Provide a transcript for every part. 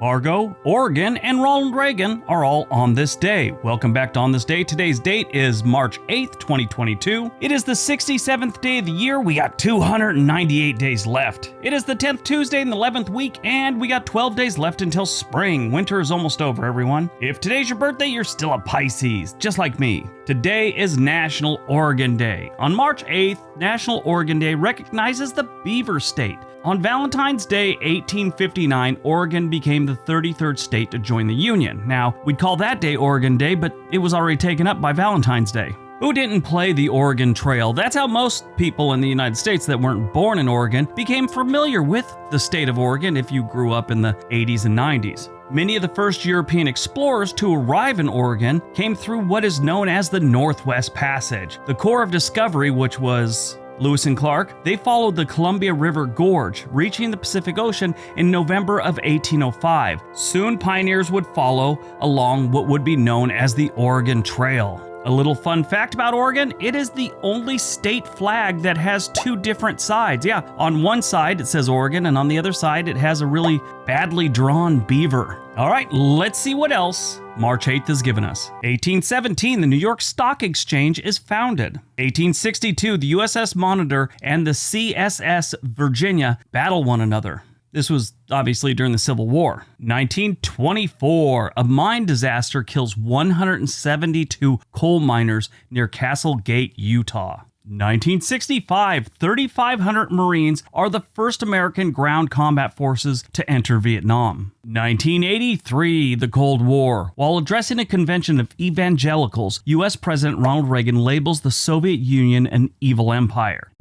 Fargo, Oregon, and Ronald Reagan are all on this day. Welcome back to On This Day. Today's date is March 8th, 2022. It is the 67th day of the year. We got 298 days left. It is the 10th Tuesday in the 11th week, and we got 12 days left until spring. Winter is almost over, everyone. If today's your birthday, you're still a Pisces, just like me. Today is National Oregon Day. On March 8th, National Oregon Day recognizes the Beaver State. On Valentine's Day, 1859, Oregon became the 33rd state to join the Union. Now, we'd call that day Oregon Day, but it was already taken up by Valentine's Day. Who didn't play the Oregon Trail? That's how most people in the United States that weren't born in Oregon became familiar with the state of Oregon if you grew up in the 80s and 90s. Many of the first European explorers to arrive in Oregon came through what is known as the Northwest Passage. The core of discovery, which was Lewis and Clark, they followed the Columbia River Gorge, reaching the Pacific Ocean in November of 1805. Soon pioneers would follow along what would be known as the Oregon Trail. A little fun fact about Oregon, it is the only state flag that has two different sides. Yeah, on one side it says Oregon, and on the other side it has a really badly drawn beaver. All right, let's see what else March 8th has given us. 1817, the New York Stock Exchange is founded. 1862, the USS Monitor and the CSS Virginia battle one another. This was obviously during the Civil War. 1924, a mine disaster kills 172 coal miners near Castle Gate, Utah. 1965, 3,500 Marines are the first American ground combat forces to enter Vietnam. 1983, the Cold War. While addressing a convention of evangelicals, U.S. President Ronald Reagan labels the Soviet Union an evil empire.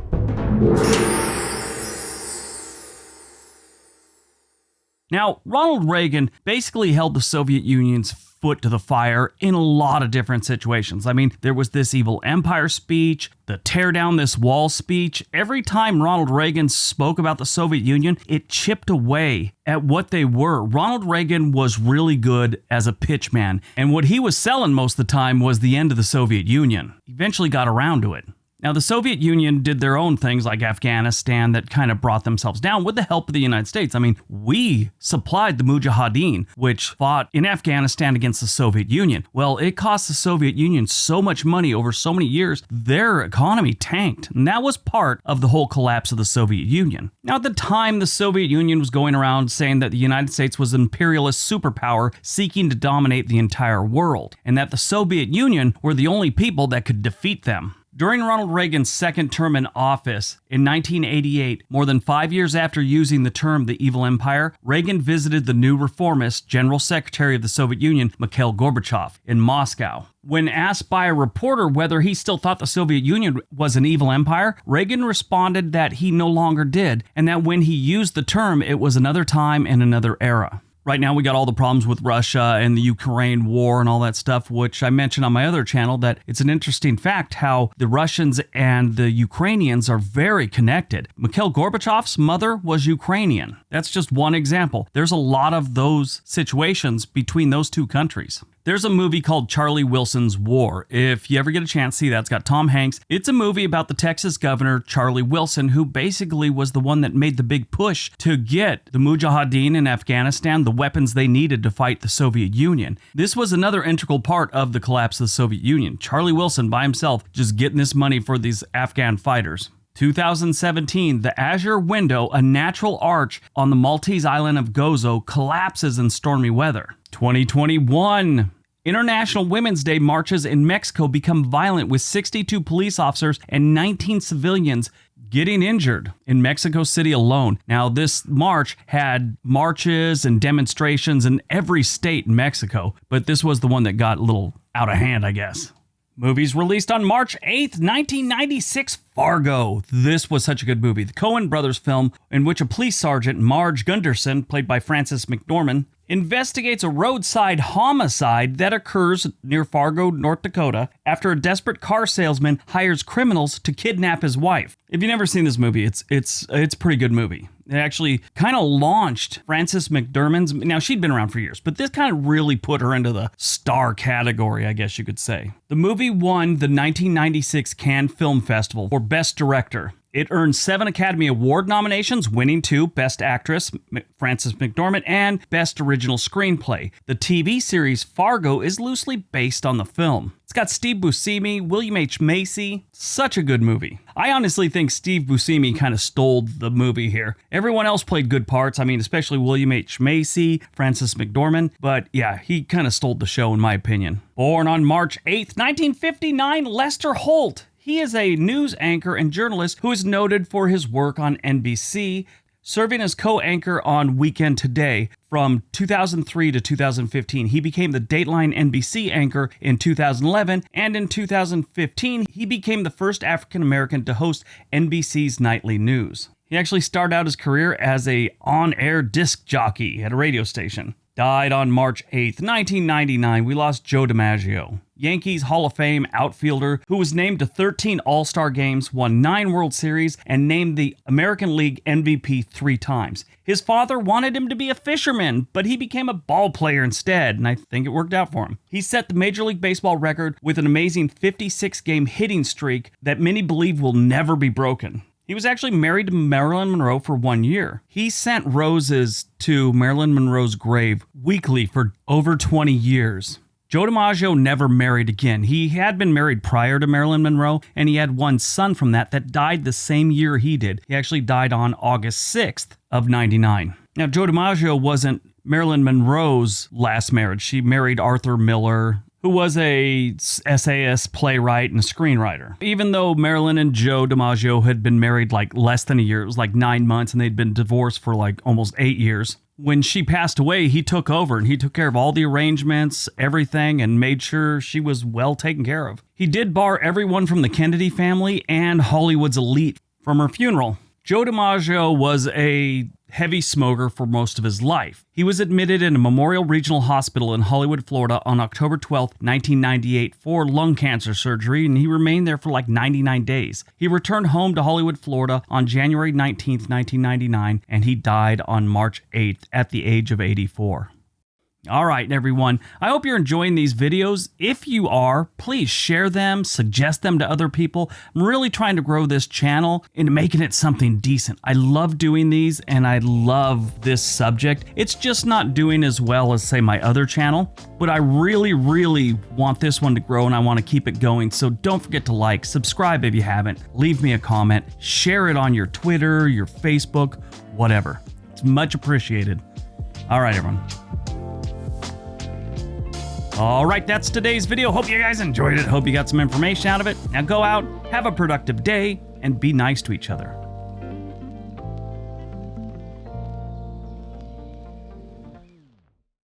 Now, Ronald Reagan basically held the Soviet Union's foot to the fire in a lot of different situations. I mean, there was this evil empire speech, the tear down this wall speech. Every time Ronald Reagan spoke about the Soviet Union, it chipped away at what they were. Ronald Reagan was really good as a pitchman, and what he was selling most of the time was the end of the Soviet Union. Eventually got around to it. Now, the Soviet Union did their own things like Afghanistan that kind of brought themselves down with the help of the United States. I mean, we supplied the Mujahideen, which fought in Afghanistan against the Soviet Union. Well, it cost the Soviet Union so much money over so many years, their economy tanked. And that was part of the whole collapse of the Soviet Union. Now, at the time, the Soviet Union was going around saying that the United States was an imperialist superpower seeking to dominate the entire world, and that the Soviet Union were the only people that could defeat them. During Ronald Reagan's second term in office in 1988, more than 5 years after using the term the evil empire, Reagan visited the new reformist General Secretary of the Soviet Union, Mikhail Gorbachev, in Moscow. When asked by a reporter whether he still thought the Soviet Union was an evil empire, Reagan responded that he no longer did, and that when he used the term, it was another time and another era. Right now, we got all the problems with Russia and the Ukraine war and all that stuff, which I mentioned on my other channel, that it's an interesting fact how the Russians and the Ukrainians are very connected. Mikhail Gorbachev's mother was Ukrainian. That's just one example. There's a lot of those situations between those two countries. There's a movie called Charlie Wilson's War. If you ever get a chance to see that, it's got Tom Hanks. It's a movie about the Texas governor, Charlie Wilson, who basically was the one that made the big push to get the Mujahideen in Afghanistan the weapons they needed to fight the Soviet Union. This was another integral part of the collapse of the Soviet Union. Charlie Wilson by himself just getting this money for these Afghan fighters. 2017, the Azure Window, a natural arch on the Maltese island of Gozo, collapses in stormy weather. 2021, International Women's Day marches in Mexico become violent with 62 police officers and 19 civilians getting injured in Mexico City alone. Now, this march had marches and demonstrations in every state in Mexico, but this was the one that got a little out of hand, I guess. Movies released on March 8th, 1996, Fargo. This was such a good movie. The Coen brothers film in which a police sergeant, Marge Gunderson, played by Frances McDormand, investigates a roadside homicide that occurs near Fargo, North Dakota, after a desperate car salesman hires criminals to kidnap his wife. If you've never seen this movie, it's a pretty good movie. It actually kind of launched Frances McDormand's. Now, she'd been around for years, but this kind of really put her into the star category, I guess you could say. The movie won the 1996 Cannes Film Festival for Best Director. It earned 7 Academy Award nominations, winning 2, Best Actress, Frances McDormand, and Best Original Screenplay. The TV series Fargo is loosely based on the film. It's got Steve Buscemi, William H. Macy. Such a good movie. I honestly think Steve Buscemi kind of stole the movie here. Everyone else played good parts. I mean, especially William H. Macy, Frances McDormand. But yeah, he kind of stole the show in my opinion. Born on March 8th, 1959, Lester Holt. He is a news anchor and journalist who is noted for his work on NBC, serving as co-anchor on Weekend Today from 2003 to 2015. He became the Dateline NBC anchor in 2011, and in 2015, he became the first African-American to host NBC's nightly news. He actually started out his career as a on-air disc jockey at a radio station. Died on March 8th, 1999. We lost Joe DiMaggio, Yankees Hall of Fame outfielder who was named to 13 All-Star games, won 9 World Series, and named the American League MVP 3 times. His father wanted him to be a fisherman, but he became a ball player instead, and I think it worked out for him. He set the Major League Baseball record with an amazing 56-game hitting streak that many believe will never be broken. He was actually married to Marilyn Monroe for 1 year. He sent roses to Marilyn Monroe's grave weekly for over 20 years. Joe DiMaggio never married again. He had been married prior to Marilyn Monroe, and he had one son from that died the same year he did. He actually died on August 6th of 99. Now, Joe DiMaggio wasn't Marilyn Monroe's last marriage. She married Arthur Miller, who was a essayist, playwright, and a screenwriter. Even though Marilyn and Joe DiMaggio had been married like less than a year, it was like 9 months, and they'd been divorced for like almost 8 years. When she passed away, he took over and he took care of all the arrangements, everything, and made sure she was well taken care of. He did bar everyone from the Kennedy family and Hollywood's elite from her funeral. Joe DiMaggio was a heavy smoker for most of his life. He was admitted in a Memorial Regional Hospital in Hollywood, Florida on October 12, 1998 for lung cancer surgery, and he remained there for like 99 days. He returned home to Hollywood, Florida on January 19, 1999, and he died on March 8th at the age of 84. All right, everyone. I hope you're enjoying these videos. If you are, please share them, suggest them to other people. I'm really trying to grow this channel into making it something decent. I love doing these, and I love this subject. It's just not doing as well as, say, my other channel, but I really, really want this one to grow, and I want to keep it going. So don't forget to like, subscribe if you haven't, leave me a comment, share it on your Twitter, your Facebook, whatever. It's much appreciated. All right, everyone. All right, that's today's video. Hope you guys enjoyed it. Hope you got some information out of it. Now go out, have a productive day, and be nice to each other.